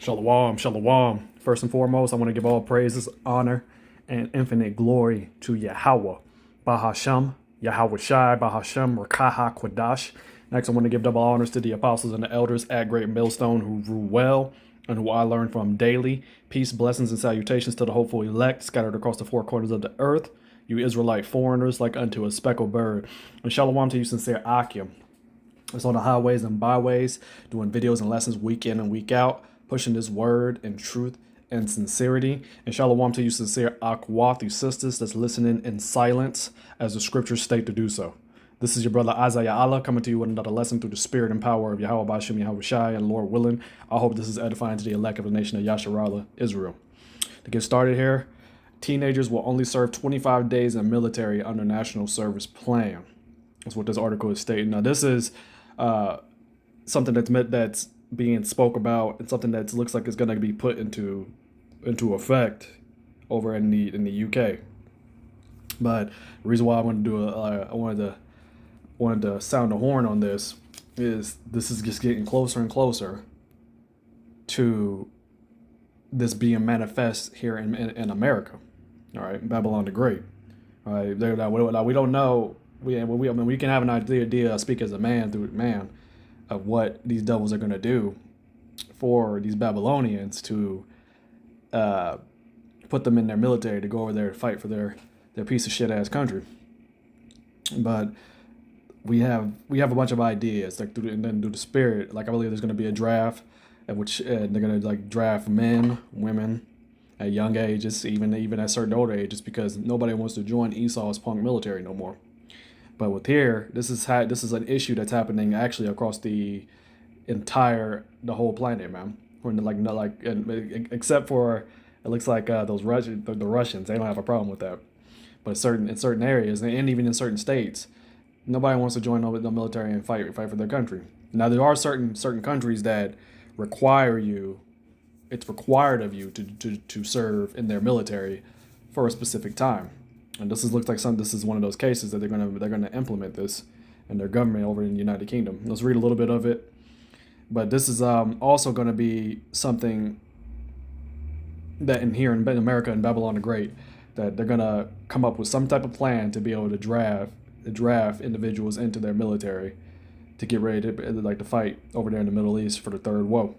Shalom, shalom. First and foremost, I want to give all praises, honor, and infinite glory to Yahawah, Bahasham, Yahawashi, Bahasham, Qadash. Next, I want to give double honors to the apostles and the elders at Great Millstone who rule well and who I learn from daily. Peace, blessings, and salutations to the hopeful elect scattered across the four corners of the earth, you Israelite foreigners like unto a speckled bird. And shalom to you, sincere Akim. It's on the highways and byways, doing videos and lessons week in and week out, pushing this word and truth and sincerity. And shalom to you, sincere Akwath, you sisters that's listening in silence as the scriptures state to do so. This is your brother Isaiah Allah coming to you with another lesson through the spirit and power of Yahawah, Bahasham, Yahawashi, and Lord willing, I hope this is edifying to the elect of the nation of Yasharallah, Israel. To get started here, teenagers will only serve 25 days in military under National Service Plan. That's what this article is stating. Now, this is something that's being spoke about and something that looks like it's going to be put into effect over in the UK. But the reason why I wanted to do I wanted to sound the horn on this is just getting closer and closer to this being manifest here in America. All right, Babylon the Great. All right, we don't know. We can have an idea, speak as a man through man, of what these devils are going to do for these Babylonians to put them in their military to go over there and fight for their piece of shit ass country. But we have a bunch of ideas, like through the spirit. Like I believe there's going to be a draft at which they're going to like draft men, women at young ages, even at certain older ages, because nobody wants to join Esau's punk military no more. But with here, this is an issue that's happening actually across the whole planet, man. Except for it looks like those the Russians, they don't have a problem with that. But in certain areas and even in certain states, nobody wants to join the military and fight for their country. Now there are certain countries that require you. It's required of you to serve in their military for a specific time. And this is one of those cases that they're gonna implement this in their government over in the United Kingdom. Let's read a little bit of it. But this is also going to be something that here in America and Babylon the Great, that they're gonna come up with some type of plan to be able to draft individuals into their military to get ready to fight over there in the Middle East for the third woe,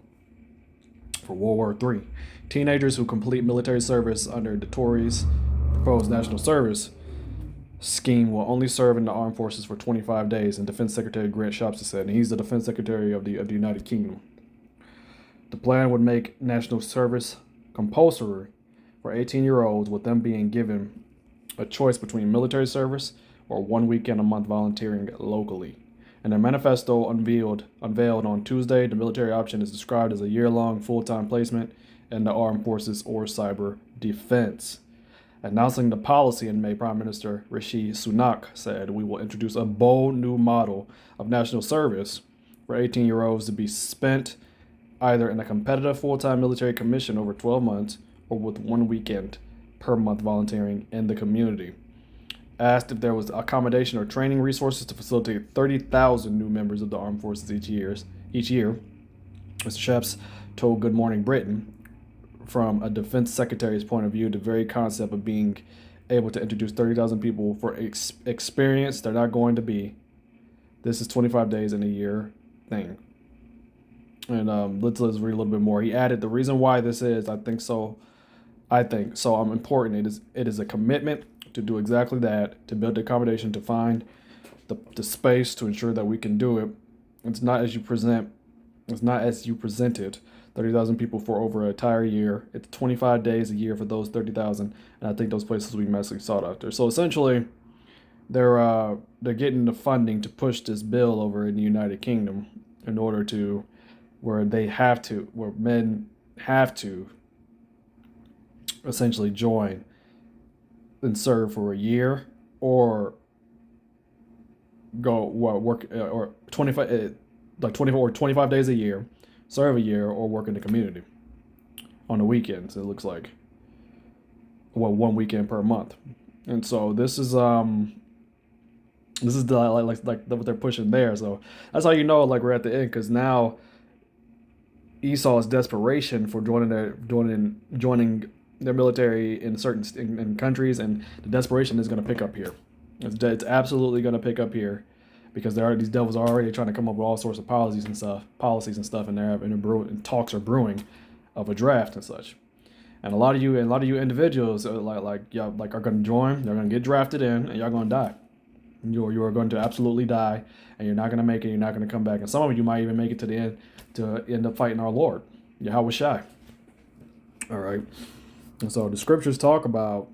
for World War III. Teenagers who complete military service under the Tories' proposed national service scheme will only serve in the armed forces for 25 days, and Defense Secretary Grant Shapps said, and he's the Defense Secretary of the United Kingdom. The plan would make national service compulsory for 18-year-olds, with them being given a choice between military service or 1 weekend a month volunteering locally. In their manifesto unveiled on Tuesday, the military option is described as a year-long full-time placement in the armed forces or cyber defense. Announcing the policy in May, Prime Minister Rishi Sunak said, "We will introduce a bold new model of national service for 18-year-olds to be spent either in a competitive full-time military commission over 12 months or with 1 weekend per month volunteering in the community." Asked if there was accommodation or training resources to facilitate 30,000 new members of the armed forces each year, Mr. Shapps told Good Morning Britain, from a defense secretary's point of view, the very concept of being able to introduce 30,000 people for experience they're not going to be. This is 25 days in a year thing. And let's read a little bit more. He added, the reason why this is, I think so important. It is a commitment to do exactly that, to build the accommodation, to find the space to ensure that we can do it. It's not as you presented. 30,000 people for over an entire year. It's 25 days a year for those 30,000, and I think those places will be massively sought after. So essentially, they're getting the funding to push this bill over in the United Kingdom in order to where men have to essentially join and serve for a year or work or 25 days a year. Serve a year or work in the community on the weekends. It looks like 1 weekend per month, and so this is what they're pushing there. So that's how you know, like, we're at the end, because now Esau's desperation for joining their military in certain in countries, and the desperation is going to pick up here. It's absolutely going to pick up here, because these devils are already trying to come up with all sorts of policies and stuff, and and talks are brewing of a draft and such. And a lot of you individuals are are going to join. They're going to get drafted in, and y'all going to die. You are going to absolutely die, and you're not going to make it. You're not going to come back. And some of you might even make it to the end to end up fighting our Lord, Yahawashi. All right. And so the scriptures talk about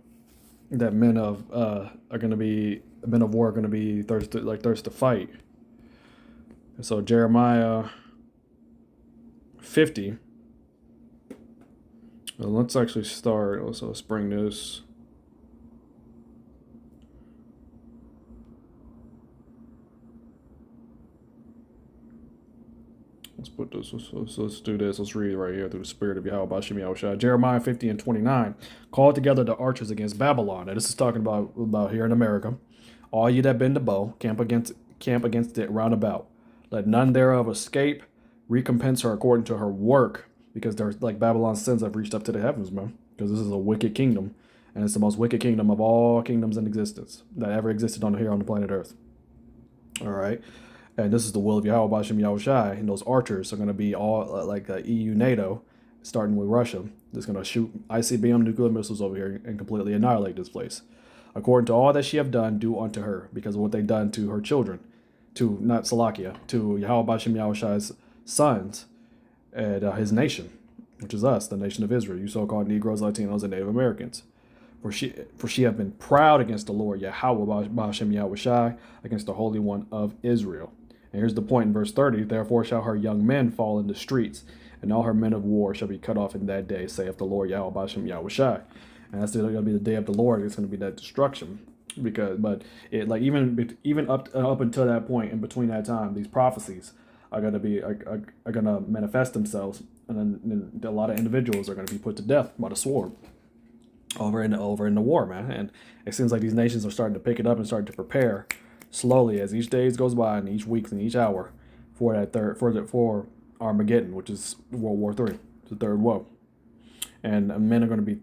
that men of war are going to be thirst to fight. And so Jeremiah 50. Well, let's actually start. Let's bring this. Let's put this. Let's do this. Let's read right here through the spirit of Yahawah, Bahasham, Yahawashi. Jeremiah 50 and 29. Call together the archers against Babylon. And this is talking about here in America. All ye that bend the bow, camp against it round about. Let none thereof escape. Recompense her according to her work, because there's like Babylon's sins have reached up to the heavens, man. Because this is a wicked kingdom, and it's the most wicked kingdom of all kingdoms in existence that ever existed on the planet Earth. All right. And this is the will of Yahawah, Bahasham, Yahawashi. And those archers are going to be all like EU, NATO, starting with Russia. That's going to shoot ICBM nuclear missiles over here and completely annihilate this place. According to all that she have done, do unto her, because of what they've done to her children, to not Salakia, to Yahawah, Bahasham, Yahawashi's sons, and his nation, which is us, the nation of Israel, you so-called Negroes, Latinos, and Native Americans. For she have been proud against the Lord, Yahawah, Bahasham, Yahawashi, against the Holy One of Israel. And here's the point in verse 30. Therefore shall her young men fall in the streets, and all her men of war shall be cut off in that day, saith the Lord, Yahawah, Bahasham, Yahawashi. And that's going to be the day of the Lord. It's going to be that destruction. But it even up until that point, in between that time, these prophecies are going to manifest themselves, and then a lot of individuals are going to be put to death by the sword over in the war, man. And it seems like these nations are starting to pick it up and starting to prepare slowly as each day goes by and each week and each hour for for Armageddon, which is World War III, the third woe. And men are going to be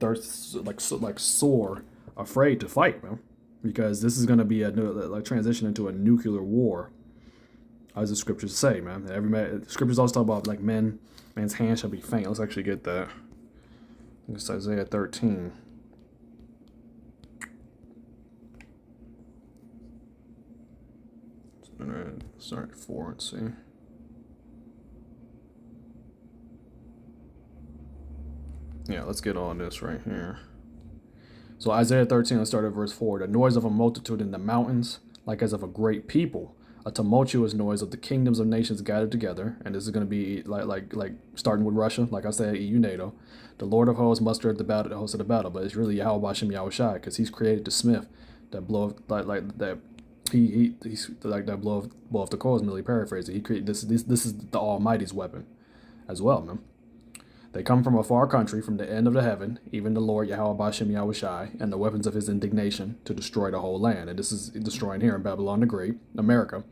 sore afraid to fight, man, because this is going to be a transition into a nuclear war, as the scriptures say, man. The scriptures also talk about like man's hand shall be faint. Let's actually get that. I think it's Isaiah 13. Start at 4 and see. Yeah, let's get on this right here. So Isaiah 13, let's start at verse 4. The noise of a multitude in the mountains, like as of a great people, a tumultuous noise of the kingdoms of nations gathered together. And this is going to be like starting with Russia, like I said, EU, NATO. The Lord of hosts mustered the host of the battle, but it's really Yahawah, Bahasham, Yahawashi, because he's created the smith that blow that. He's like that blow off the coals, merely paraphrasing. He created this is the Almighty's weapon as well, man. They come from a far country, from the end of the heaven, even the Lord Yahawah, Bahasham, Yahawashi, and the weapons of his indignation to destroy the whole land. And this is destroying here in Babylon the Great, America.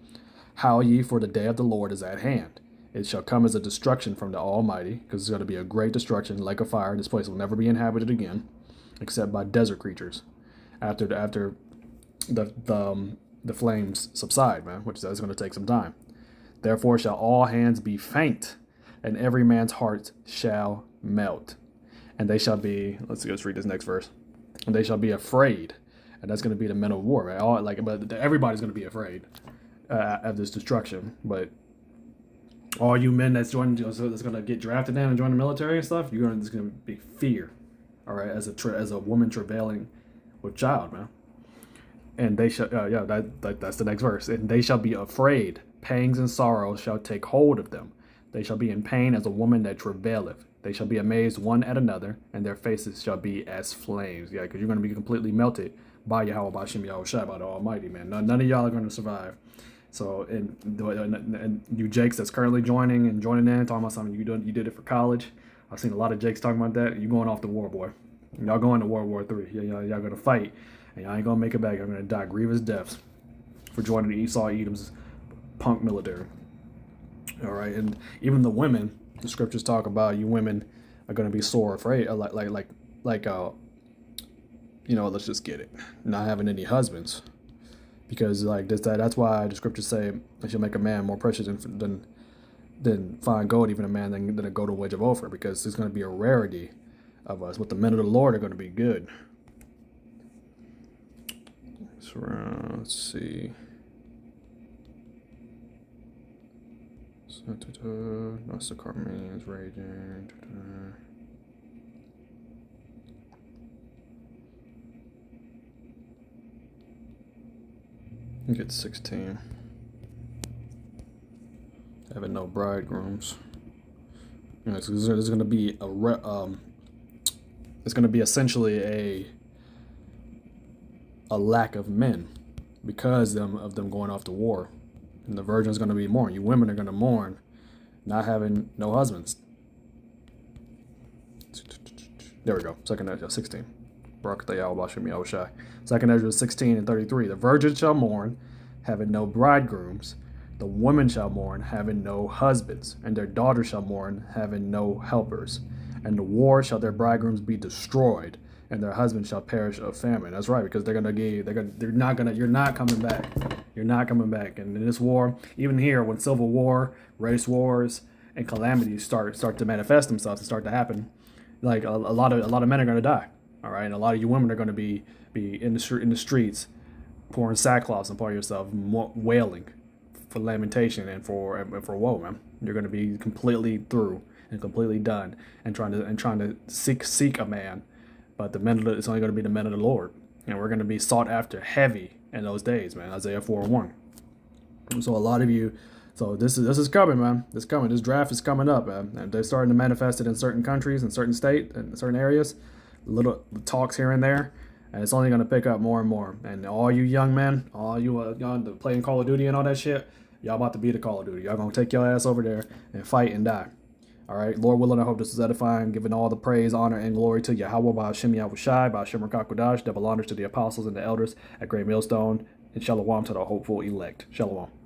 Howl ye, for the day of the Lord is at hand. It shall come as a destruction from the Almighty, because it's going to be a great destruction, like a fire. This place will never be inhabited again, except by desert creatures. After the flames subside, man, which is going to take some time. Therefore shall all hands be faint, and every man's heart shall melt. And they shall be, let's read this next verse. And they shall be afraid. And that's going to be the men of war, right? But everybody's going to be afraid of this destruction. But all you men that's going to get drafted in and join the military and stuff, there's going to be fear, all right, as a woman travailing with child, man. And they shall, that's the next verse. And they shall be afraid. Pangs and sorrows shall take hold of them. They shall be in pain as a woman that travaileth. They shall be amazed one at another, and their faces shall be as flames. Yeah, because you're going to be completely melted by Yahawah, Bahasham, Yahawashi, by the Almighty, man. None of y'all are going to survive. So, and you Jakes that's currently joining in, talking about something you did it for college. I've seen a lot of Jakes talking about that. You going off the war, boy. Y'all going to World War III. Y'all going to fight, and y'all ain't going to make it back. Y'all going to die grievous deaths for joining the Esau Edom's punk military. All right, and even the women The scriptures talk about you women are going to be sore afraid, like let's just get it, not having any husbands, because like that's why the scriptures say that you'll make a man more precious than fine gold, even a man than a golden wedge of Ophir, because there's going to be a rarity of us. But the men of the Lord are going to be good. So, let's see. That's the Carmenians raging. Get 16. Having no bridegrooms. So there's going to be it's going to be essentially a lack of men because of them going off to war. And the virgin's going to be mourning. You women are going to mourn not having no husbands. There we go. Second Ezra 16. Baruch Yahawah Bahasham Yahawashi. Second Ezra 16 and 33. The virgin shall mourn, having no bridegrooms. The women shall mourn, having no husbands. And their daughters shall mourn, having no helpers. And the war shall their bridegrooms be destroyed, and their husbands shall perish of famine. That's right, because you're not coming back. You're not coming back. And in this war, even here, when civil war, race wars, and calamities start to manifest themselves and start to happen, like a lot of men are going to die. All right, and a lot of you women are going to be in the streets, pouring sackcloth upon yourself, wailing for lamentation and for woe, man. You're going to be completely through and completely done, and trying to seek a man. But it's only going to be the men of the Lord, and we're going to be sought after heavy in those days, man. Isaiah 4:1. So a lot of you, so this is coming, man. This coming. This draft is coming up, man. And they're starting to manifest it in certain countries, in certain states, in certain areas. Little talks here and there, and it's only going to pick up more and more. And all you young men, all you y'all playing Call of Duty and all that shit, y'all about to be the Call of Duty. Y'all gonna take your ass over there and fight and die. All right, Lord willing, I hope this is edifying, giving all the praise, honor, and glory to Yahawah, Bahasham, Yahawashi, Bahasham, Qadash, double honors to the apostles and the elders at Great Millstone, and shalom to the hopeful elect. Shalom.